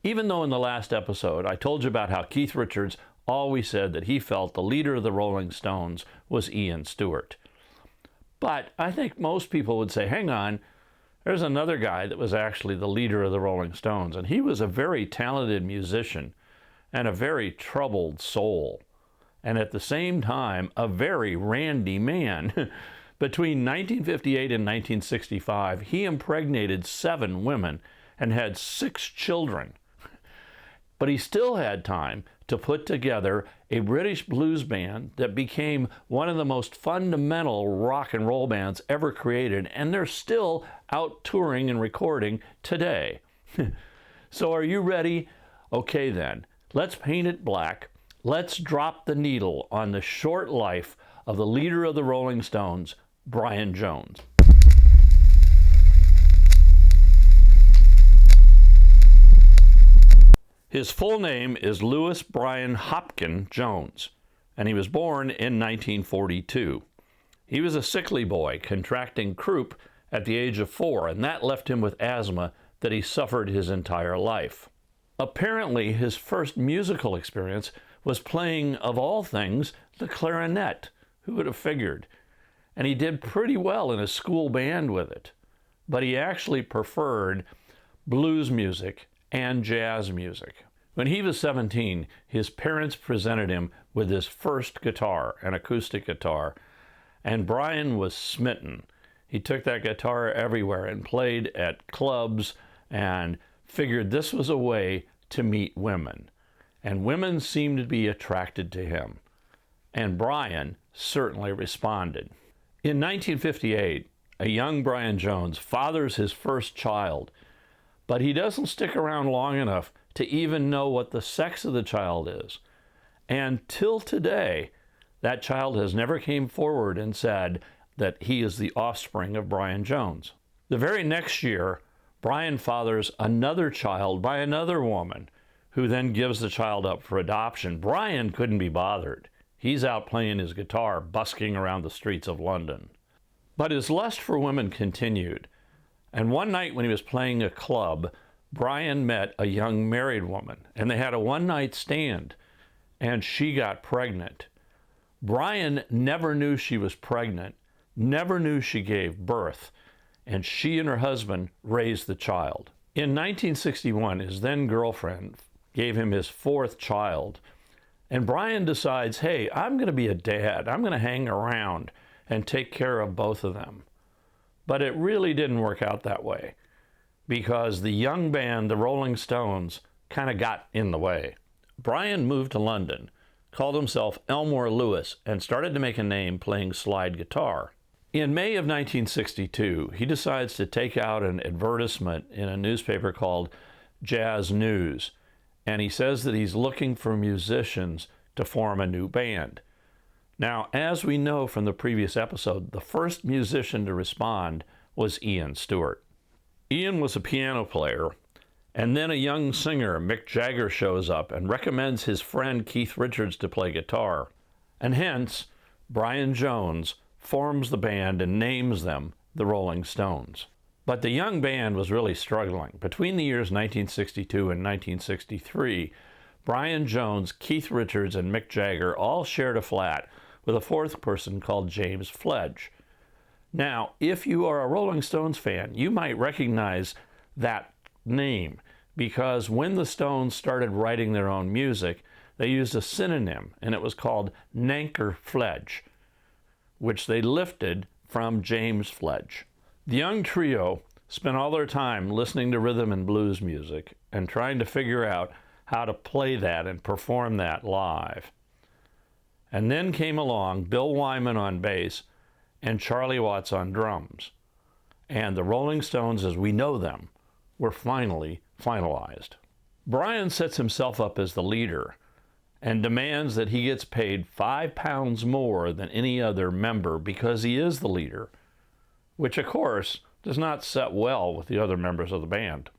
Even though in the last episode I told you about how Keith Richards always said that he felt the leader of the Rolling Stones was Ian Stewart. But I think most people would say, hang on, there's another guy that was actually the leader of the Rolling Stones, and he was a very talented musician and a very troubled soul, and at the same time, a very randy man. Between 1958 and 1965, he impregnated 7 women and had 6 children. But he still had time to put together a British blues band that became one of the most fundamental rock and roll bands ever created, and they're still out touring and recording today. So are you ready? Okay then, let's paint it black. Let's drop the needle on the short life of the leader of the Rolling Stones, Brian Jones. His full name is Louis Brian Hopkin Jones, and he was born in 1942. He was a sickly boy, contracting croup at the age of 4, and that left him with asthma that he suffered his entire life. Apparently, his first musical experience was playing, of all things, the clarinet. Who would have figured? And he did pretty well in a school band with it. But he actually preferred blues music and jazz music. When he was 17, his parents presented him with his first guitar, an acoustic guitar, and Brian was smitten. He took that guitar everywhere and played at clubs and figured this was a way to meet women. And women seemed to be attracted to him. And Brian certainly responded. In 1958, a young Brian Jones fathers his first child, but he doesn't stick around long enough to even know what the sex of the child is. And till today, that child has never came forward and said that he is the offspring of Brian Jones. The very next year, Brian fathers another child by another woman, who then gives the child up for adoption. Brian couldn't be bothered. He's out playing his guitar, busking around the streets of London. But his lust for women continued. And one night when he was playing a club, Brian met a young married woman, and they had a one-night stand, and she got pregnant. Brian never knew she was pregnant, never knew she gave birth, and she and her husband raised the child. In 1961, his then-girlfriend gave him his 4th child, and Brian decides, hey, I'm going to be a dad. I'm going to hang around and take care of both of them. But it really didn't work out that way, because the young band, the Rolling Stones, kind of got in the way. Brian moved to London, called himself Elmore Lewis, and started to make a name playing slide guitar. In May of 1962, he decides to take out an advertisement in a newspaper called Jazz News, and he says that he's looking for musicians to form a new band. Now, as we know from the previous episode, the first musician to respond was Ian Stewart. Ian was a piano player, and then a young singer, Mick Jagger, shows up and recommends his friend Keith Richards to play guitar. And hence, Brian Jones forms the band and names them the Rolling Stones. But the young band was really struggling. Between the years 1962 and 1963, Brian Jones, Keith Richards, and Mick Jagger all shared a flat with a 4th person called James Fledge. Now, if you are a Rolling Stones fan, you might recognize that name, because when the Stones started writing their own music, they used a synonym, and it was called Nanker Fledge, which they lifted from James Fledge. The young trio spent all their time listening to rhythm and blues music and trying to figure out how to play that and perform that live. And then came along Bill Wyman on bass and Charlie Watts on drums. And the Rolling Stones, as we know them, were finally finalized. Brian sets himself up as the leader and demands that he gets paid £5 more than any other member because he is the leader, which of course does not set well with the other members of the band.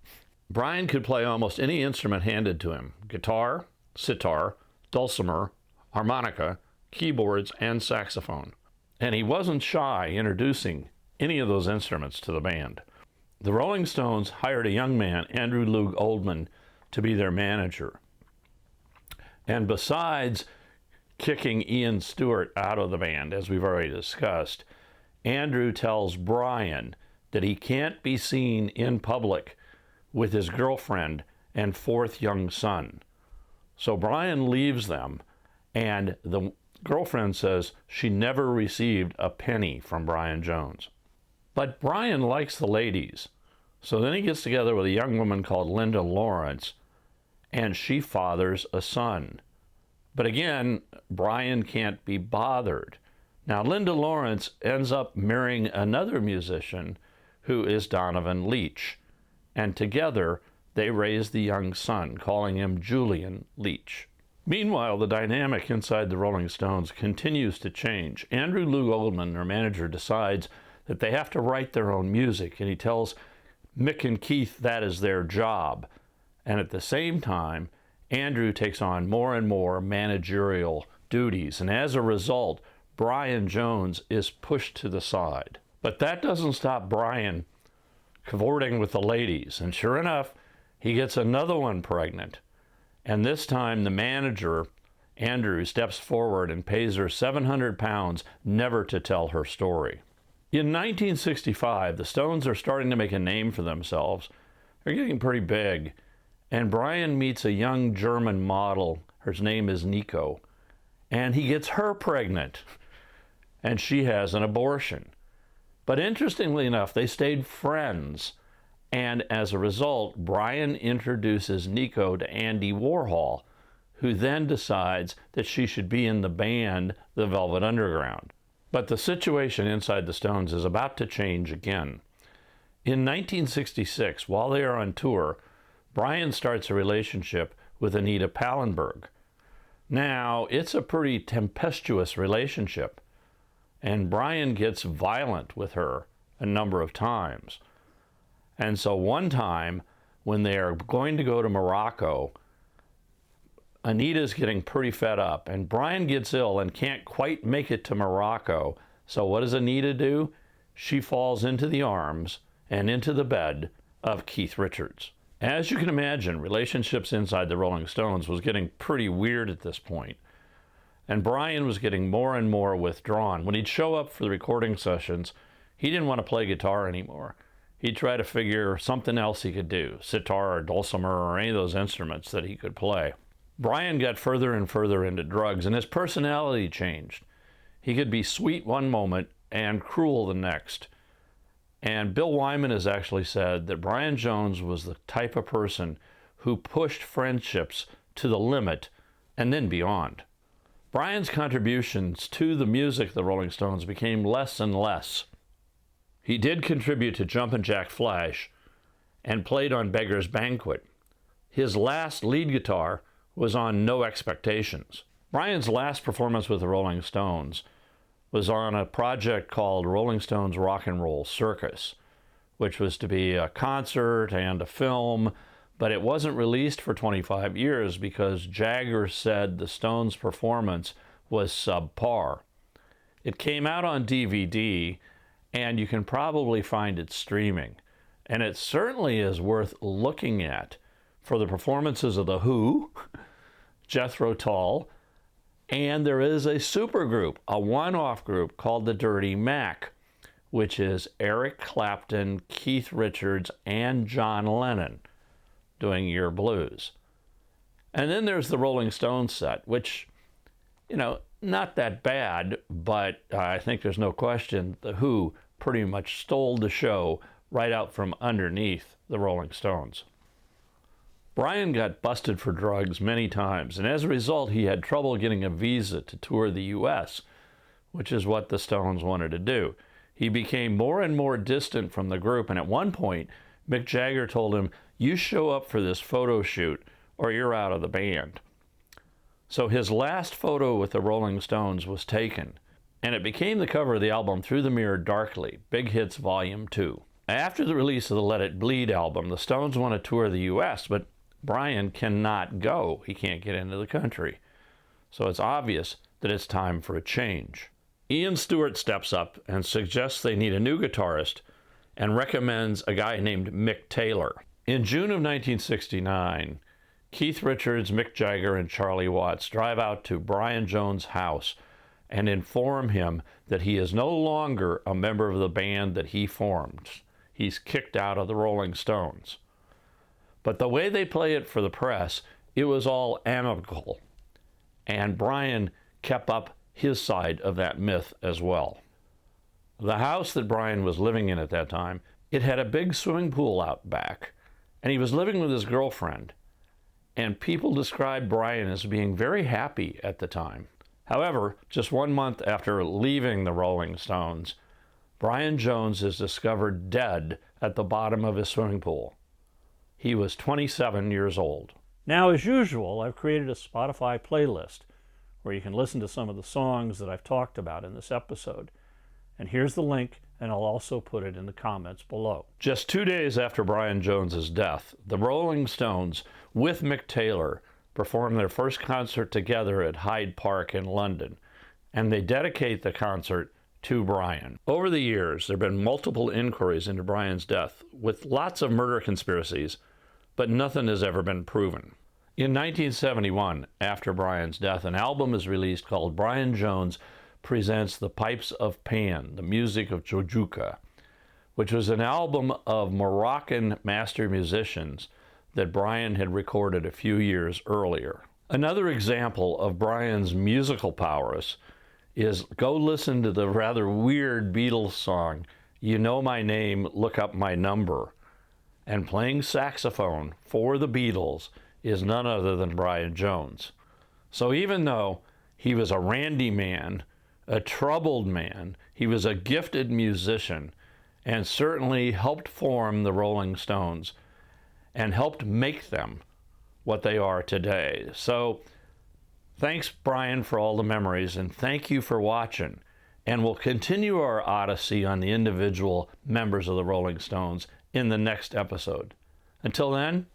Brian could play almost any instrument handed to him: guitar, sitar, dulcimer, harmonica, keyboards, and saxophone. And he wasn't shy introducing any of those instruments to the band. The Rolling Stones hired a young man, Andrew Loog Oldham, to be their manager. And besides kicking Ian Stewart out of the band, as we've already discussed, Andrew tells Brian that he can't be seen in public with his girlfriend and fourth young son. So Brian leaves them, and the girlfriend says she never received a penny from Brian Jones. But Brian likes the ladies, so then he gets together with a young woman called Linda Lawrence, and she fathers a son. But again, Brian can't be bothered. Now, Linda Lawrence ends up marrying another musician who is Donovan Leitch, and together they raise the young son, calling him Julian Leitch. Meanwhile, the dynamic inside the Rolling Stones continues to change. Andrew Loog Oldham, their manager, decides that they have to write their own music, and he tells Mick and Keith that is their job. And at the same time, Andrew takes on more and more managerial duties, and as a result, Brian Jones is pushed to the side. But that doesn't stop Brian cavorting with the ladies, and sure enough, he gets another one pregnant. And this time the manager, Andrew, steps forward and pays her £700 never to tell her story. In 1965, the Stones are starting to make a name for themselves. They're getting pretty big. And Brian meets a young German model. Her name is Nico. And he gets her pregnant. And she has an abortion. But interestingly enough, they stayed friends. And as a result, Brian introduces Nico to Andy Warhol, who then decides that she should be in the band, The Velvet Underground. But the situation inside the Stones is about to change again. In 1966, while they are on tour, Brian starts a relationship with Anita Pallenberg. Now, it's a pretty tempestuous relationship, and Brian gets violent with her a number of times. And so one time, when they are going to go to Morocco, Anita's getting pretty fed up, and Brian gets ill and can't quite make it to Morocco. So what does Anita do? She falls into the arms and into the bed of Keith Richards. As you can imagine, relationships inside the Rolling Stones was getting pretty weird at this point. And Brian was getting more and more withdrawn. When he'd show up for the recording sessions, he didn't want to play guitar anymore. He'd try to figure something else he could do, sitar or dulcimer or any of those instruments that he could play. Brian got further and further into drugs, and his personality changed. He could be sweet one moment and cruel the next. And Bill Wyman has actually said that Brian Jones was the type of person who pushed friendships to the limit and then beyond. Brian's contributions to the music of the Rolling Stones became less and less. He did contribute to Jumpin' Jack Flash and played on Beggar's Banquet. His last lead guitar was on No Expectations. Brian's last performance with the Rolling Stones was on a project called Rolling Stones Rock and Roll Circus, which was to be a concert and a film, but it wasn't released for 25 years because Jagger said the Stones' performance was subpar. It came out on DVD, and you can probably find it streaming. And it certainly is worth looking at for the performances of The Who, Jethro Tull, and there is a supergroup, a one-off group called the Dirty Mac, which is Eric Clapton, Keith Richards, and John Lennon doing Your Blues. And then there's the Rolling Stones set, which, not that bad, but I think there's no question The Who pretty much stole the show right out from underneath the Rolling Stones. Brian got busted for drugs many times, and as a result, he had trouble getting a visa to tour the U.S., which is what the Stones wanted to do. He became more and more distant from the group, and at one point, Mick Jagger told him, "You show up for this photo shoot, or you're out of the band." So his last photo with the Rolling Stones was taken, and it became the cover of the album Through the Mirror Darkly, Big Hits Volume 2. After the release of the Let It Bleed album, the Stones want to tour the U.S., but Brian cannot go. He can't get into the country. So it's obvious that it's time for a change. Ian Stewart steps up and suggests they need a new guitarist and recommends a guy named Mick Taylor. In June of 1969, Keith Richards, Mick Jagger, and Charlie Watts drive out to Brian Jones' house and inform him that he is no longer a member of the band that he formed. He's kicked out of the Rolling Stones. But the way they play it for the press, it was all amicable. And Brian kept up his side of that myth as well. The house that Brian was living in at that time, it had a big swimming pool out back, and he was living with his girlfriend. And people described Brian as being very happy at the time. However, just 1 month after leaving the Rolling Stones, Brian Jones is discovered dead at the bottom of his swimming pool. He was 27 years old. Now, as usual, I've created a Spotify playlist where you can listen to some of the songs that I've talked about in this episode. And here's the link, and I'll also put it in the comments below. Just 2 days after Brian Jones's death, the Rolling Stones, with Mick Taylor, performed their first concert together at Hyde Park in London, and they dedicate the concert to Brian. Over the years, there have been multiple inquiries into Brian's death, with lots of murder conspiracies, but nothing has ever been proven. In 1971, after Brian's death, an album is released called Brian Jones Presents the Pipes of Pan, the Music of Jojuka, which was an album of Moroccan master musicians that Brian had recorded a few years earlier. Another example of Brian's musical prowess is go listen to the rather weird Beatles song, You Know My Name, Look Up My Number. And playing saxophone for the Beatles is none other than Brian Jones. So even though he was a randy man, a troubled man, he was a gifted musician and certainly helped form the Rolling Stones and helped make them what they are today. So thanks, Brian, for all the memories, and thank you for watching. And we'll continue our odyssey on the individual members of the Rolling Stones in the next episode. Until then,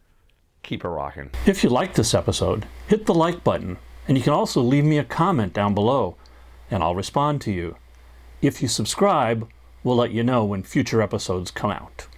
keep it rocking. If you liked this episode, hit the like button, and you can also leave me a comment down below, and I'll respond to you. If you subscribe, we'll let you know when future episodes come out.